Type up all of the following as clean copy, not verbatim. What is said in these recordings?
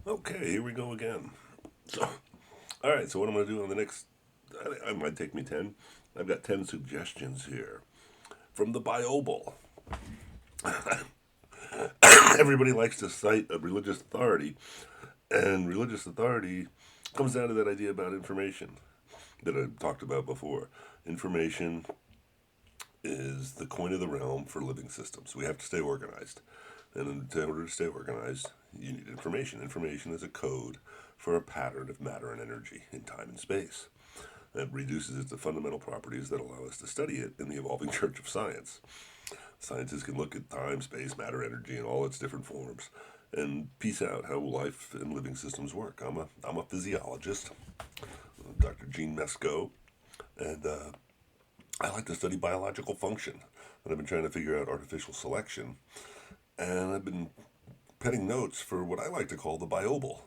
Okay, here we go again. So, all right. So what I'm going to do on the next, I might take me 10. I've got 10 suggestions here from the Bible. Everybody likes to cite a religious authority, and religious authority comes down to that idea about information that I talked about before. Information is the coin of the realm for living systems. We have to stay organized. And in order to stay organized, you need information. Information is a code for a pattern of matter and energy in time and space. It reduces it to fundamental properties that allow us to study it in the evolving church of science. Scientists can look at time, space, matter, energy in all its different forms and piece out how life and living systems work. I'm a physiologist, Dr. Gene Mesco, and I like to study biological function. And I've been trying to figure out artificial selection. And I've been penning notes for what I like to call the Bible.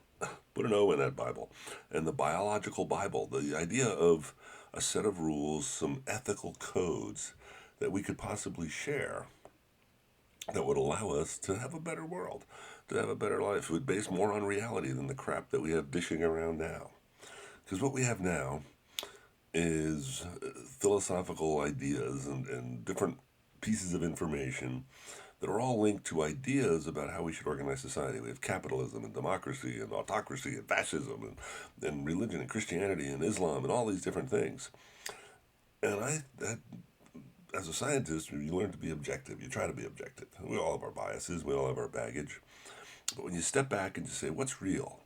Put an O in that Bible. And the biological Bible, the idea of a set of rules, some ethical codes that we could possibly share that would allow us to have a better world, to have a better life. It would base more on reality than the crap that we have dishing around now. Because what we have now is philosophical ideas and different pieces of information that are all linked to ideas about how we should organize society. We have capitalism and democracy and autocracy and fascism and religion and Christianity and Islam and all these different things. And as a scientist, you learn to be objective. You try to be objective. We all have our biases. We all have our baggage. But when you step back and you say, what's real?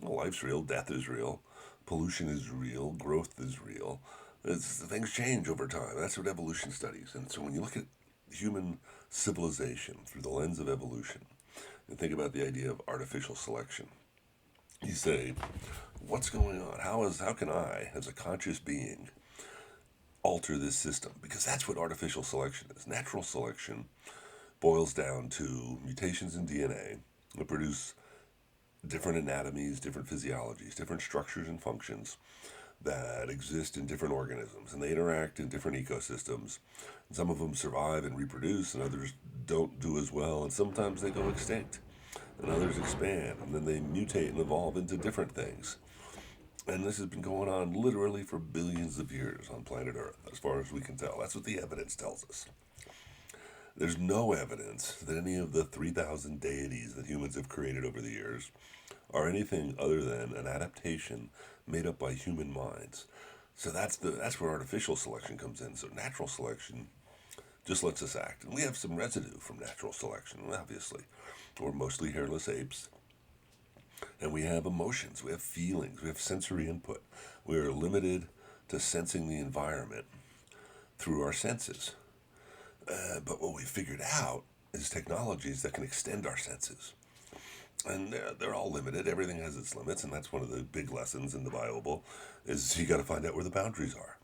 Well, life's real. Death is real. Pollution is real. Growth is real. Things change over time. That's what evolution studies. And so when you look at human civilization through the lens of evolution and think about the idea of artificial selection, you say, what's going on? How can I, as a conscious being, alter this system? Because that's what artificial selection is. Natural selection boils down to mutations in DNA that produce different anatomies, different physiologies, different structures and functions that exist in different organisms, and they interact in different ecosystems. And some of them survive and reproduce, and others don't do as well, and sometimes they go extinct, and others expand, and then they mutate and evolve into different things. And this has been going on literally for billions of years on planet Earth, as far as we can tell. That's what the evidence tells us. There's no evidence that any of the 3,000 deities that humans have created over the years are anything other than an adaptation made up by human minds. So that's where artificial selection comes in. So natural selection just lets us act. And we have some residue from natural selection, obviously. We're mostly hairless apes. And we have emotions, we have feelings, we have sensory input. We are limited to sensing the environment through our senses. But what we figured out is technologies that can extend our senses. And they're all limited. Everything has its limits, and that's one of the big lessons in the Bible is you got to find out where the boundaries are.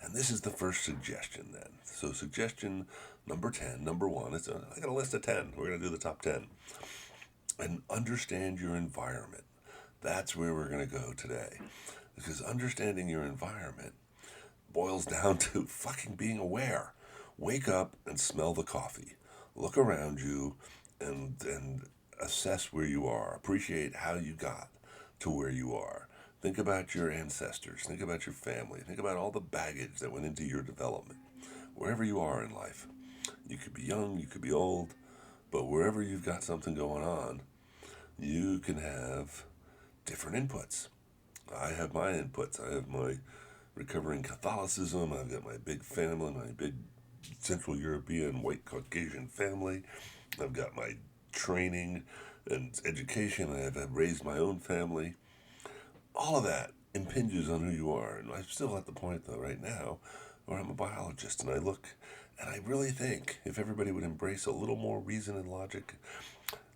And this is the first suggestion then. So suggestion number 10, number one, I got a list of 10. We're going to do the top 10. And understand your environment. That's where we're going to go today. Because understanding your environment boils down to fucking being aware. Wake up and smell the coffee. Look around you and assess where you are. Appreciate how you got to where you are. Think about your ancestors. Think about your family. Think about all the baggage that went into your development. Wherever you are in life. You could be young, you could be old, but wherever you've got something going on, you can have different inputs. I have my inputs. I have my recovering Catholicism. I've got my big family, my big Central European white Caucasian family. I've got my training and education. I've raised my own family. All of that impinges on who you are. And I'm still at the point, though, right now, where I'm a biologist and I look and I really think if everybody would embrace a little more reason and logic,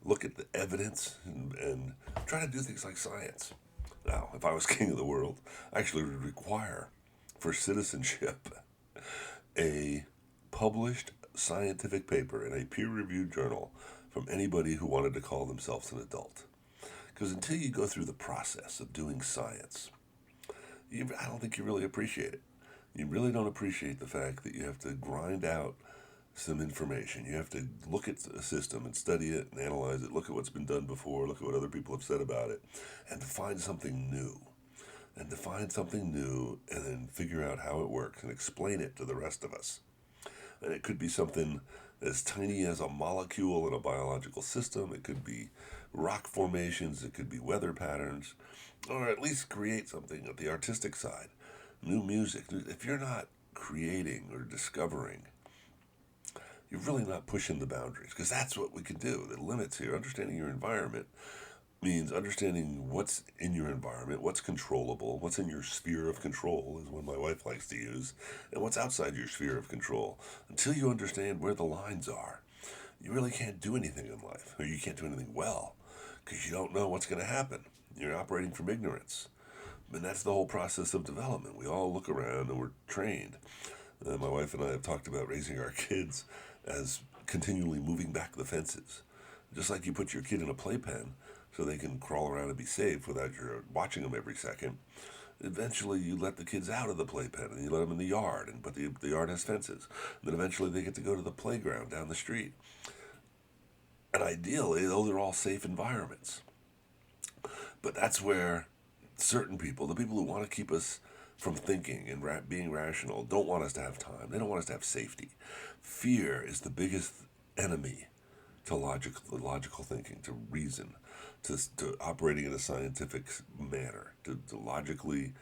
look at the evidence, and try to do things like science. Now, if I was king of the world, I actually would require for citizenship a published scientific paper in a peer reviewed journal from anybody who wanted to call themselves an adult. Because until you go through the process of doing science, I don't think you really appreciate it. You really don't appreciate the fact that you have to grind out some information. You have to look at a system and study it and analyze it, look at what's been done before, look at what other people have said about it, and to find something new. And to find something new and then figure out how it works and explain it to the rest of us. And it could be something as tiny as a molecule in a biological system, it could be rock formations, it could be weather patterns, or at least create something at the artistic side. New music. If you're not creating or discovering, you're really not pushing the boundaries because that's what we can do. The limits here, understanding your environment means understanding what's in your environment, what's controllable, what's in your sphere of control, is what my wife likes to use, and what's outside your sphere of control. Until you understand where the lines are, you really can't do anything in life, or you can't do anything well, because you don't know what's going to happen. You're operating from ignorance. And that's the whole process of development. We all look around and we're trained. My wife and I have talked about raising our kids as continually moving back the fences. Just like you put your kid in a playpen so they can crawl around and be safe without you watching them every second, eventually you let the kids out of the playpen and you let them in the yard, but the yard has fences. And then eventually they get to go to the playground down the street. And ideally, those are all safe environments. But that's where certain people, the people who want to keep us from thinking and being rational, don't want us to have time. They don't want us to have safety. Fear is the biggest enemy to logical thinking, to reason, to operating in a scientific manner, to logically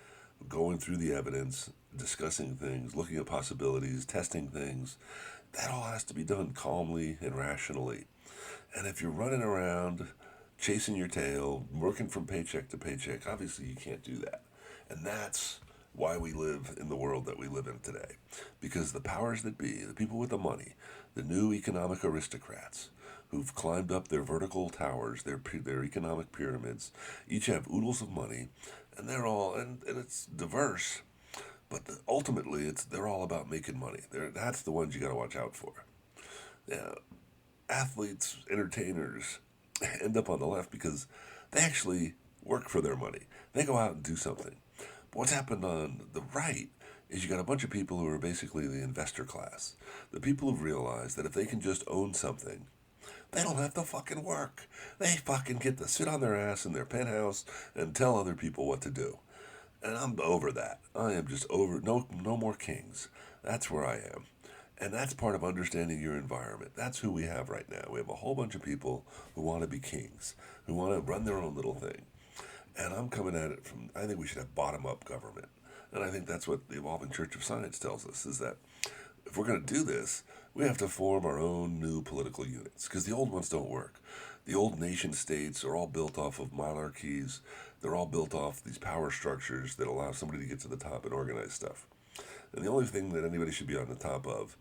going through the evidence, discussing things, looking at possibilities, testing things. That all has to be done calmly and rationally. And if you're running around chasing your tail, working from paycheck to paycheck, obviously you can't do that. And that's why we live in the world that we live in today. Because the powers that be, the people with the money, the new economic aristocrats who've climbed up their vertical towers, their economic pyramids, each have oodles of money, and they're all, and it's diverse, but ultimately they're all about making money. That's the ones you got to watch out for. Yeah, athletes, entertainers end up on the left because they actually work for their money. They go out and do something. But what's happened on the right is you got a bunch of people who are basically the investor class. The people who've realized that if they can just own something, they don't have to fucking work. They fucking get to sit on their ass in their penthouse and tell other people what to do. And I'm over that. I am just over, no more kings. That's where I am. And that's part of understanding your environment. That's who we have right now. We have a whole bunch of people who want to be kings, who want to run their own little thing. And I'm coming at it from, I think we should have bottom-up government. And I think that's what the Evolving Church of Science tells us, is that if we're going to do this, we have to form our own new political units, because the old ones don't work. The old nation states are all built off of monarchies. They're all built off these power structures that allow somebody to get to the top and organize stuff. And the only thing that anybody should be on the top of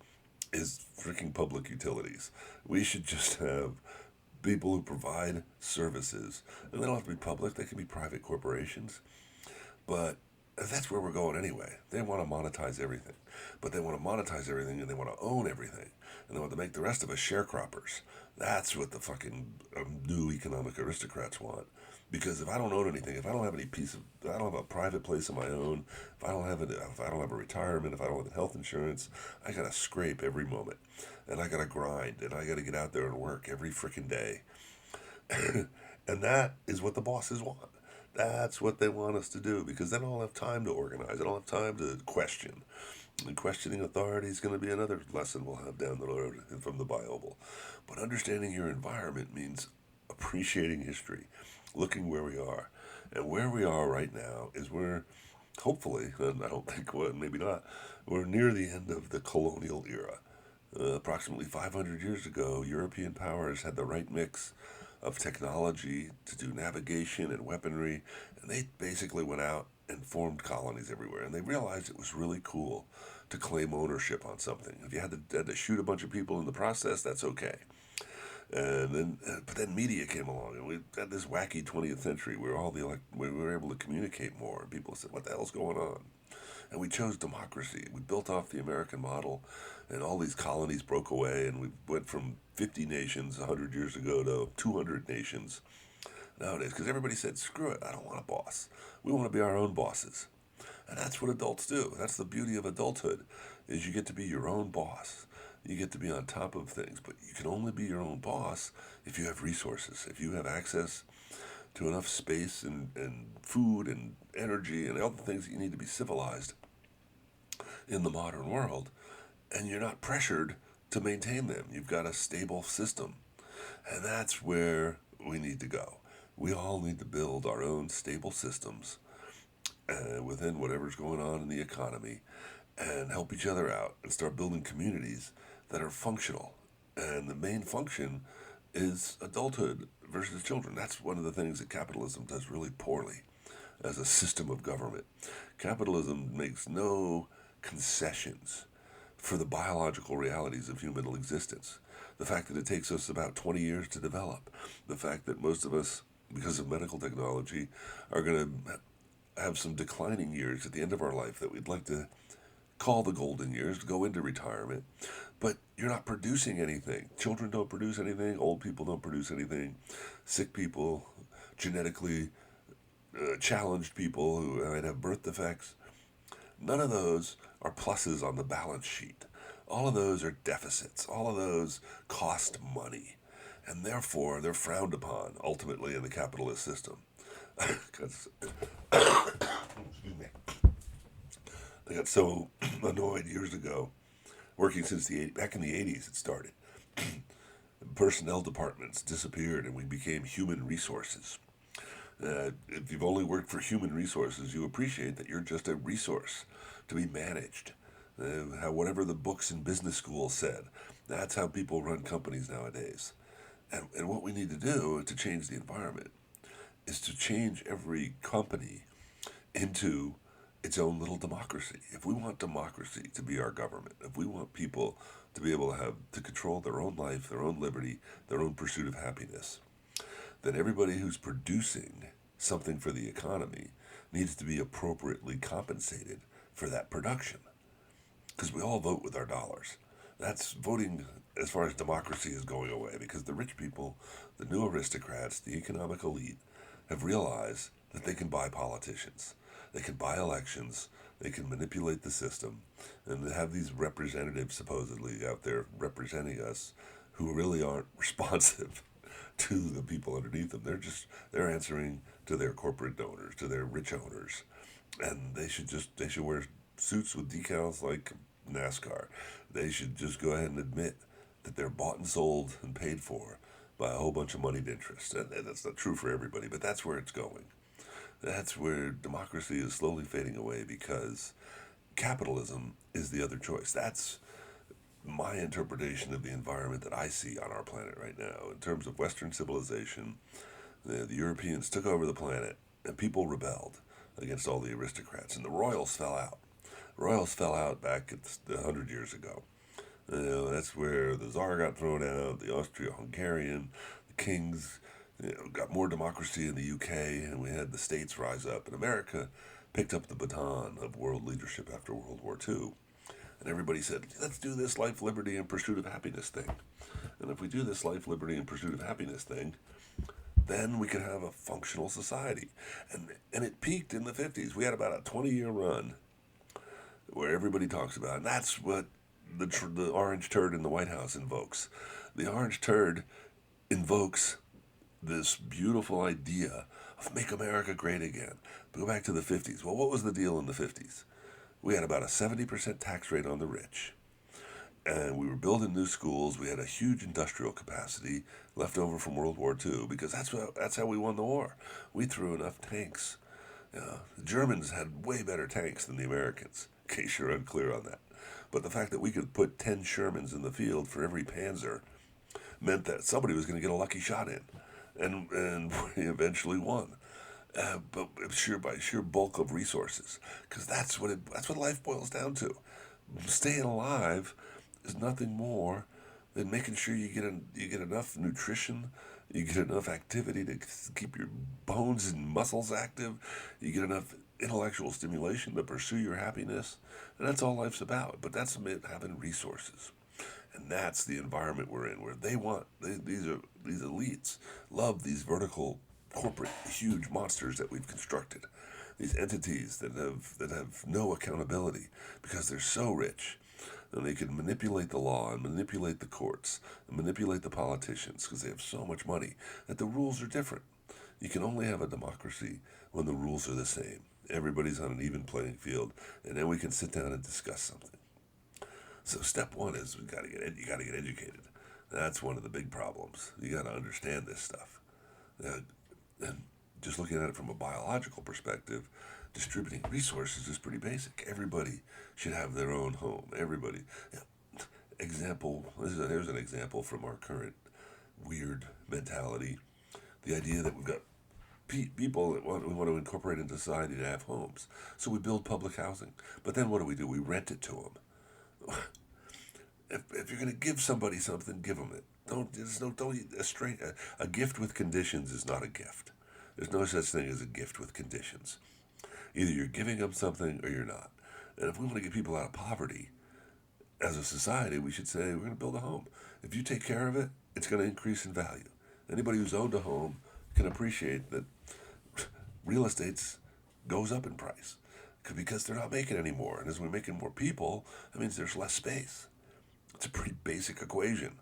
is freaking public utilities. We should just have people who provide services. And they don't have to be public, they can be private corporations. But that's where we're going anyway. They want to monetize everything. But they want to monetize everything and they want to own everything. And they want to make the rest of us sharecroppers. That's what the fucking new economic aristocrats want. Because if I don't own anything, if I don't have I don't have a private place of my own, if I don't have a retirement, if I don't have health insurance, I gotta scrape every moment, and I gotta grind, and I gotta get out there and work every freaking day, and that is what the bosses want. That's what they want us to do because they don't have time to organize. They don't have time to question. And questioning authority is going to be another lesson we'll have down the road from the Bible. But understanding your environment means appreciating history, looking where we are. And where we are right now is we're, hopefully, and I don't think, well, maybe not, we're near the end of the colonial era. Approximately 500 years ago, European powers had the right mix of technology to do navigation and weaponry, and they basically went out and formed colonies everywhere. And they realized it was really cool to claim ownership on something. If you had to shoot a bunch of people in the process, that's okay. And then, but then media came along, and we had this wacky 20th century where we were able to communicate more, and people said, "What the hell's going on?" And we chose democracy. We built off the American model, and all these colonies broke away, and we went from 50 nations 100 years ago to 200 nations nowadays. Because everybody said, "Screw it, I don't want a boss. We want to be our own bosses." And that's what adults do. That's the beauty of adulthood, is you get to be your own boss. You get to be on top of things, but you can only be your own boss if you have resources, if you have access to enough space and food and energy and all the things that you need to be civilized in the modern world, and you're not pressured to maintain them. You've got a stable system. And that's where we need to go. We all need to build our own stable systems within whatever's going on in the economy and help each other out and start building communities that are functional. And the main function is adulthood versus children. That's one of the things that capitalism does really poorly as a system of government. Capitalism makes no concessions for the biological realities of human existence. The fact that it takes us about 20 years to develop, the fact that most of us, because of medical technology, are going to have some declining years at the end of our life that we'd like to call the golden years, to go into retirement, but you're not producing anything. Children don't produce anything, old people don't produce anything, sick people, genetically challenged people who might have birth defects. None of those are pluses on the balance sheet. All of those are deficits. All of those cost money. And therefore, they're frowned upon ultimately in the capitalist system. 'Cause- excuse me. I got so annoyed years ago, working since back in the 80s it started. Personnel departments disappeared and we became human resources. If you've only worked for human resources, you appreciate that you're just a resource to be managed. Whatever the books in business school said, that's how people run companies nowadays. And what we need to do to change the environment is to change every company into its own little democracy. If we want democracy to be our government, if we want people to be able to control their own life, their own liberty, their own pursuit of happiness, then everybody who's producing something for the economy needs to be appropriately compensated for that production. Because we all vote with our dollars. That's voting as far as democracy is going away because the rich people, the new aristocrats, the economic elite have realized that they can buy politicians. They can buy elections. They can manipulate the system and have these representatives supposedly out there representing us who really aren't responsive to the people underneath them. They're answering to their corporate donors, to their rich owners, and they should wear suits with decals like NASCAR. They should just go ahead and admit that they're bought and sold and paid for by a whole bunch of moneyed interests. And that's not true for everybody, but that's where it's going. That's where democracy is slowly fading away because capitalism is the other choice. That's my interpretation of the environment that I see on our planet right now. In terms of Western civilization, the Europeans took over the planet and people rebelled against all the aristocrats, and the royals fell out. Royals fell out back at 100 years ago. That's where the Tsar got thrown out, the Austro-Hungarian, the kings got more democracy in the UK, and we had the states rise up. And America picked up the baton of world leadership after World War II. And everybody said, let's do this life, liberty, and pursuit of happiness thing. And if we do this life, liberty, and pursuit of happiness thing, then we can have a functional society. And it peaked in the 50s. We had about a 20-year run where everybody talks about it. And that's what the orange turd in the White House invokes. The orange turd invokes this beautiful idea of make America great again. Go back to the 50s. Well, what was the deal in the 50s? We had about a 70% tax rate on the rich. And we were building new schools. We had a huge industrial capacity left over from World War II because that's how we won the war. We threw enough tanks. The Germans had way better tanks than the Americans, in case you're unclear on that. But the fact that we could put 10 Shermans in the field for every Panzer meant that somebody was going to get a lucky shot in. And we eventually won. But by sheer bulk of resources, because that's what life boils down to. Staying alive is nothing more than making sure you get enough nutrition, you get enough activity to keep your bones and muscles active, you get enough intellectual stimulation to pursue your happiness, and that's all life's about. But that's having resources. And that's the environment we're in, where these elites love these vertical, corporate, huge monsters that we've constructed, these entities that have no accountability because they're so rich. And they can manipulate the law and manipulate the courts and manipulate the politicians because they have so much money that the rules are different. You can only have a democracy when the rules are the same. Everybody's on an even playing field, and then we can sit down and discuss something. So step one is you got to get educated. That's one of the big problems. You got to understand this stuff. And just looking at it from a biological perspective, distributing resources is pretty basic. Everybody should have their own home. Everybody. Example. Here's an example from our current weird mentality. The idea that we've got people that we want to incorporate into society to have homes. So we build public housing. But then what do? We rent it to them. If you're going to give somebody something, give them it. A gift with conditions is not a gift. There's no such thing as a gift with conditions. Either you're giving them something or you're not. And if we want to get people out of poverty, as a society, we should say we're going to build a home. If you take care of it, it's going to increase in value. Anybody who's owned a home can appreciate that real estate goes up in price because they're not making any more. And as we're making more people, that means there's less space. It's a pretty basic equation.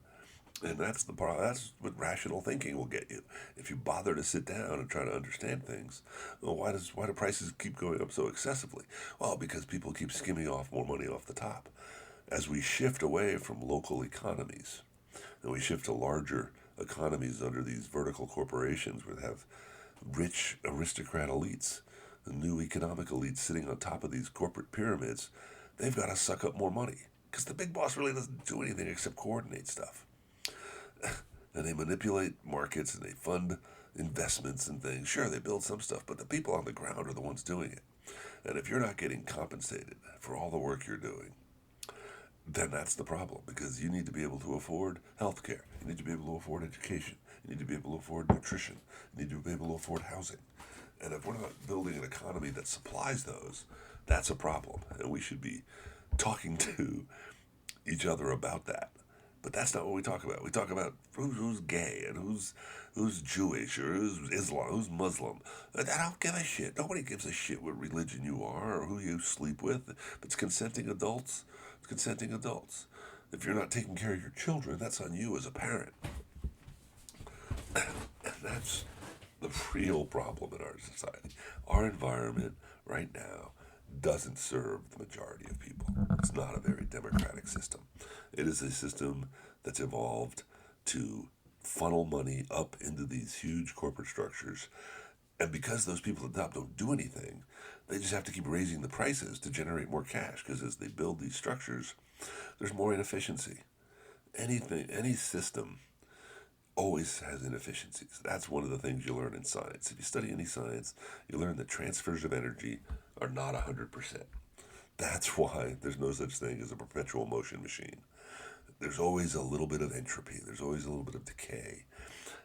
And that's what rational thinking will get you. If you bother to sit down and try to understand things, well, why do prices keep going up so excessively? Well, because people keep skimming off more money off the top. As we shift away from local economies, and we shift to larger economies under these vertical corporations where they have rich aristocrat elites, the new economic elites sitting on top of these corporate pyramids, they've got to suck up more money because the big boss really doesn't do anything except coordinate stuff. And they manipulate markets and they fund investments and things. Sure, they build some stuff, but the people on the ground are the ones doing it. And if you're not getting compensated for all the work you're doing, then that's the problem because you need to be able to afford health care. You need to be able to afford education. You need to be able to afford nutrition. You need to be able to afford housing. And if we're not building an economy that supplies those, that's a problem. And we should be talking to each other about that. But that's not what we talk about. We talk about who's gay and who's Jewish or who's Islam, who's Muslim. I don't give a shit. Nobody gives a shit what religion you are or who you sleep with. If it's consenting adults, it's consenting adults. If you're not taking care of your children, that's on you as a parent. And that's the real problem in our society. Our environment right now doesn't serve the majority of people. It's not a very democratic system. It is a system that's evolved to funnel money up into these huge corporate structures. And because those people at the top don't do anything, they just have to keep raising the prices to generate more cash because as they build these structures, there's more inefficiency. Any system always has inefficiencies. That's one of the things you learn in science. If you study any science, you learn that transfers of energy are not 100%. That's why there's no such thing as a perpetual motion machine. There's always a little bit of entropy. There's always a little bit of decay.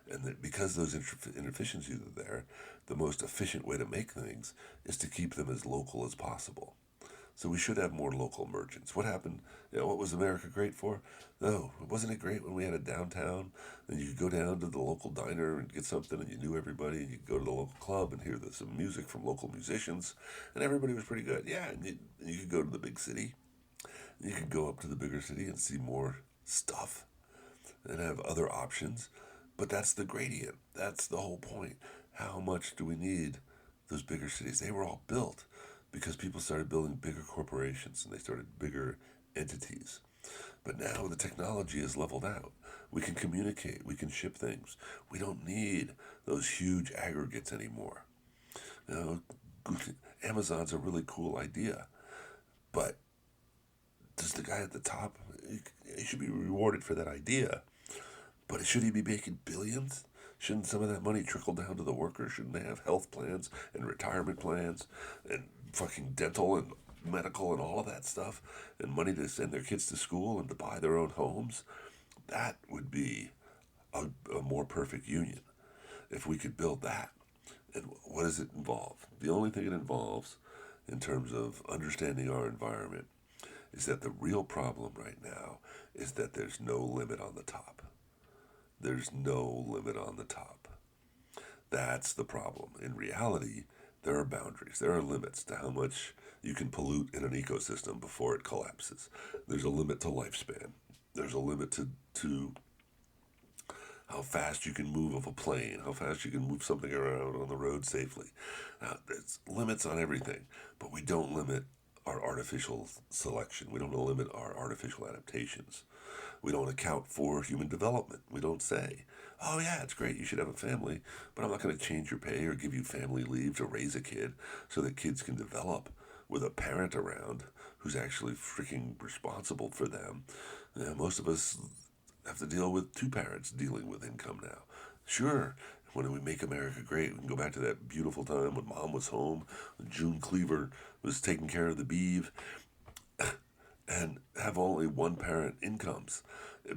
And that because those inefficiencies are there, the most efficient way to make things is to keep them as local as possible. So we should have more local merchants. What happened? What was America great for? No, wasn't it great when we had a downtown and you could go down to the local diner and get something and you knew everybody and you could go to the local club and hear some music from local musicians and everybody was pretty good. Yeah, and you could go to the big city. You could go up to the bigger city and see more stuff and have other options. But that's the gradient. That's the whole point. How much do we need those bigger cities? They were all built because people started building bigger corporations and they started bigger entities. But now the technology is leveled out. We can communicate. We can ship things. We don't need those huge aggregates anymore. Amazon's a really cool idea. But does the guy at the top, he should be rewarded for that idea. But should he be making billions? Shouldn't some of that money trickle down to the workers? Shouldn't they have health plans and retirement plans and fucking dental and medical and all of that stuff and money to send their kids to school and to buy their own homes? That would be a more perfect union if we could build that. And what does it involve? The only thing it involves in terms of understanding our environment is that the real problem right now is that there's no limit on the top. There's no limit on the top. That's the problem. In reality, There are boundaries. There are limits to how much you can pollute in an ecosystem before it collapses. There's a limit to lifespan. There's a limit to how fast you can move of a plane, how fast you can move something around on the road safely. There's limits on everything, but we don't limit our artificial selection. We don't limit our artificial adaptations. We don't account for human development. We don't say, oh, yeah, it's great, you should have a family, but I'm not going to change your pay or give you family leave to raise a kid so that kids can develop with a parent around who's actually freaking responsible for them. Most of us have to deal with two parents dealing with income now. Sure, when we make America great, we can go back to that beautiful time when mom was home, when June Cleaver was taking care of the beeve, and have only one parent incomes.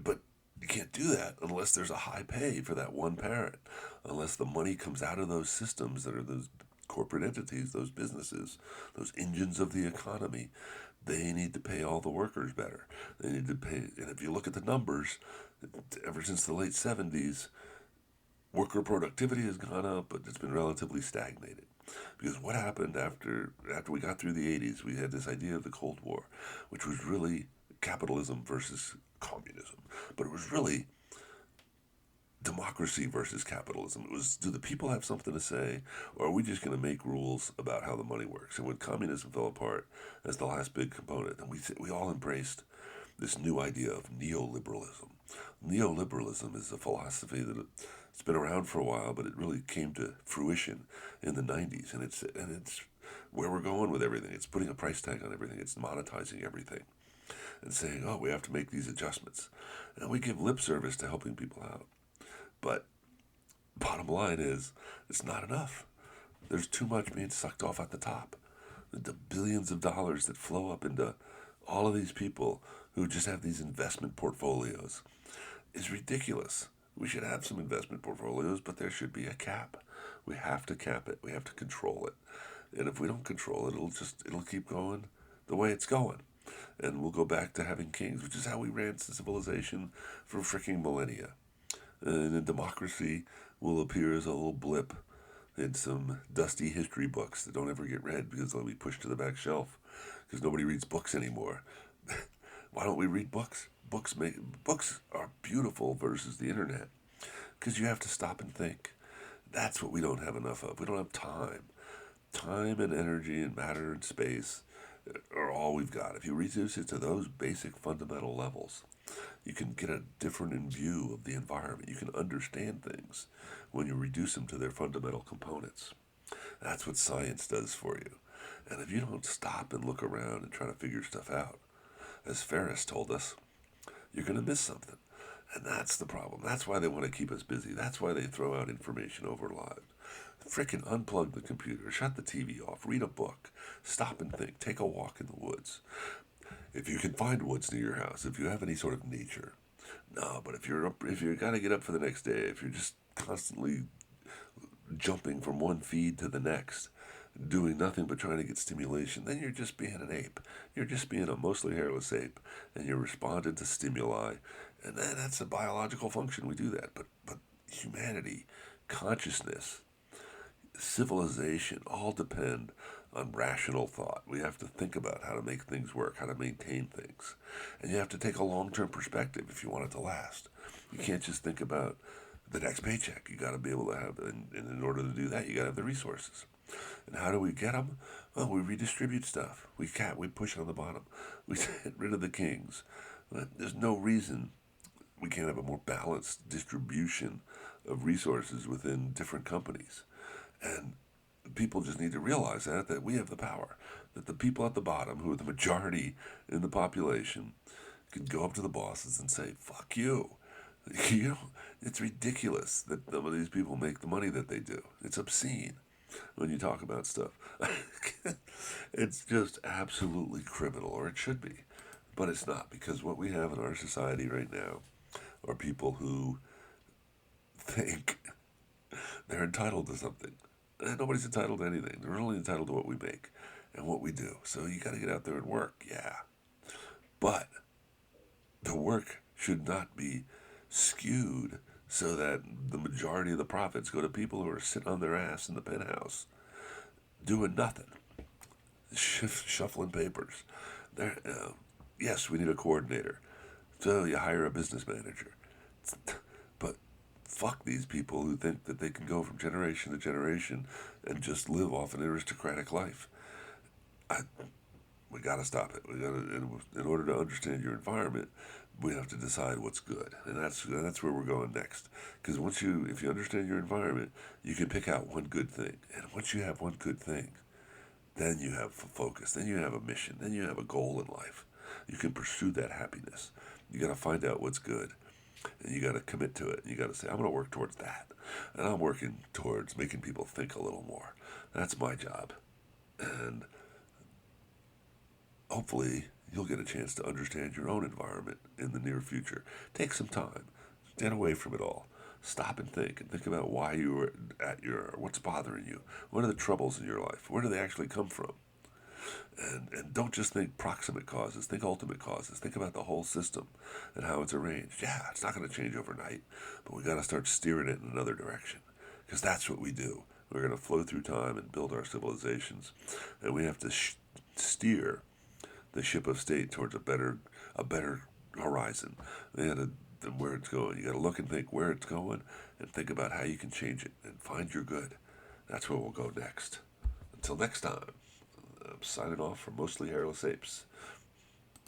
But you can't do that unless there's a high pay for that one parent, unless the money comes out of those systems that are those corporate entities, those businesses, those engines of the economy. They need to pay all the workers better. They need to pay, and if you look at the numbers, ever since the late 70s, worker productivity has gone up, but it's been relatively stagnated. Because what happened after we got through the 80s, we had this idea of the Cold War, which was really capitalism versus communism. But it was really democracy versus capitalism. It was, do the people have something to say, or are we just going to make rules about how the money works? And when communism fell apart, as the last big component, and we all embraced this new idea of neoliberalism. Neoliberalism is a philosophy that it's been around for a while, but it really came to fruition in the 90s, and it's where we're going with everything. It's putting a price tag on everything. It's monetizing everything and saying, oh, we have to make these adjustments. And we give lip service to helping people out. But bottom line is, it's not enough. There's too much being sucked off at the top. The billions of dollars that flow up into all of these people who just have these investment portfolios is ridiculous. We should have some investment portfolios, but there should be a cap. We have to cap it. We have to control it. And if we don't control it, it'll keep going the way it's going. And we'll go back to having kings, which is how we ran civilization for freaking millennia. And a democracy will appear as a little blip in some dusty history books that don't ever get read because they'll be pushed to the back shelf because nobody reads books anymore. Why don't we read books? Books are beautiful versus the internet because you have to stop and think. That's what we don't have enough of. We don't have time. Time and energy and matter and space are all we've got. If you reduce it to those basic fundamental levels, you can get a different view of the environment. You can understand things when you reduce them to their fundamental components. That's what science does for you. And if you don't stop and look around and try to figure stuff out, as Ferris told us, you're going to miss something. And that's the problem. That's why they want to keep us busy. That's why they throw out information overload. Frickin' unplug the computer, shut the TV off, read a book, stop and think, take a walk in the woods. If you can find woods near your house, if you have any sort of nature. No, but if you got to get up for the next day, if you're just constantly jumping from one feed to the next, doing nothing but trying to get stimulation, then you're just being an ape. You're just being a mostly hairless ape, and you're responding to stimuli, and that's a biological function. We do that, but humanity, consciousness, civilization all depend on rational thought. We have to think about how to make things work, how to maintain things. And you have to take a long-term perspective if you want it to last. You can't just think about the next paycheck. You got to be able to have, and in order to do that, you got to have the resources. And how do we get them? Well, we redistribute stuff. We push on the bottom. We get rid of the kings. There's no reason we can't have a more balanced distribution of resources within different companies. And people just need to realize that we have the power, that the people at the bottom, who are the majority in the population, can go up to the bosses and say, fuck you. You know, it's ridiculous that some of these people make the money that they do. It's obscene when you talk about stuff. It's just absolutely criminal, or it should be. But it's not, because what we have in our society right now are people who think they're entitled to something. And nobody's entitled to anything. They're only entitled to what we make and what we do. So you got to get out there and work, yeah. But the work should not be skewed so that the majority of the profits go to people who are sitting on their ass in the penthouse doing nothing, shuffling papers. There, yes, we need a coordinator. So you hire a business manager. But fuck these people who think that they can go from generation to generation and just live off an aristocratic life. I, we got to stop it. We got to, in order to understand your environment, we have to decide what's good, and that's where we're going next. Because if you understand your environment, you can pick out one good thing, and once you have one good thing, then you have focus, then you have a mission, then you have a goal in life. You can pursue that happiness. You got to find out what's good, and you got to commit to it. You got to say, I'm going to work towards that, and I'm working towards making people think a little more. That's my job, and hopefully you'll get a chance to understand your own environment in the near future. Take some time, stand away from it all. Stop and think about why you were what's bothering you. What are the troubles in your life? Where do they actually come from? And don't just think proximate causes, think ultimate causes. Think about the whole system and how it's arranged. Yeah, it's not going to change overnight, but we got to start steering it in another direction because that's what we do. We're going to flow through time and build our civilizations, and we have to steer the ship of state towards a better horizon. Where it's going. You got to look and think where it's going, and think about how you can change it and find your good. That's where we'll go next. Until next time, I'm signing off from Mostly Hairless Apes.